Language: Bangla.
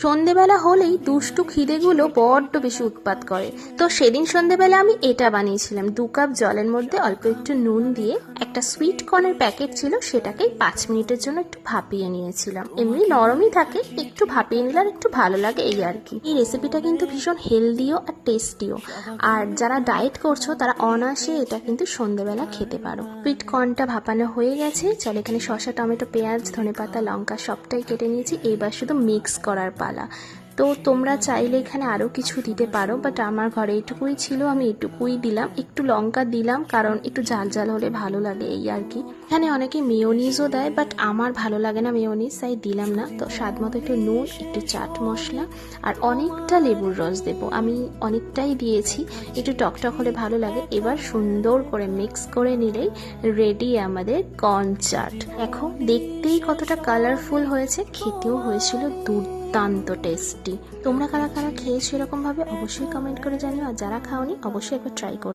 সন্ধেবেলা হলেই দুষ্টু খিদেগুলো বড্ড বেশি উৎপাত করে। তো সেদিন সন্ধেবেলা আমি এটা বানিয়েছিলাম। 2 কাপ জলের মধ্যে অল্প একটু নুন দিয়ে একটা সুইট কর্নের প্যাকেট ছিল, সেটাকে 5 মিনিটের জন্য একটু ভাপিয়ে নিয়েছিলাম। এমনি নরমই থাকে, একটু ভাপিয়ে নিলে আর একটু ভালো লাগে এই আর কি। এই রেসিপিটা কিন্তু ভীষণ হেলদিও আর টেস্টিও, আর যারা ডায়েট করছো তারা অনায়াসে এটা কিন্তু সন্ধেবেলা খেতে পারো। সুইট কর্নটা ভাপানো হয়ে গেছে। চলো, এখানে শসা, টমেটো, পেঁয়াজ, ধনেপাতা, লঙ্কা সবটাই কেটে নিয়েছি। এবার শুধু মিক্স করার পালা। তো তোমরা চাইলে এখানে আরও কিছু দিতে পারো, বাট আমার ঘরে এটুকুই ছিল, আমি এটুকুই দিলাম। একটু লঙ্কা দিলাম কারণ একটু ঝাল ঝাল হলে ভালো লাগে এই আর কি। এখানে অনেকে মেয়োনিজও দেয়, বাট আমার ভালো লাগে না মেয়োনিজ, তাই দিলাম না। তো স্বাদ মতো একটু নুন, একটু চাট মশলা আর অনেকটা লেবুর রস দেবো। আমি অনেকটাই দিয়েছি, একটু টকটক হলে ভালো লাগে। এবার সুন্দর করে মিক্স করে নিলেই রেডি আমাদের কর্ন চাট। দেখো দেখতেই কতটা কালারফুল হয়েছে, খেতেও হয়েছিল দুর্দান্ত টেস্টি। তোমরা কারা কারা খেয়েছো এরকম ভাবে অবশ্যই কমেন্ট করে জানিও, আর যারা খাওনি অবশ্যই একবার ট্রাই করো।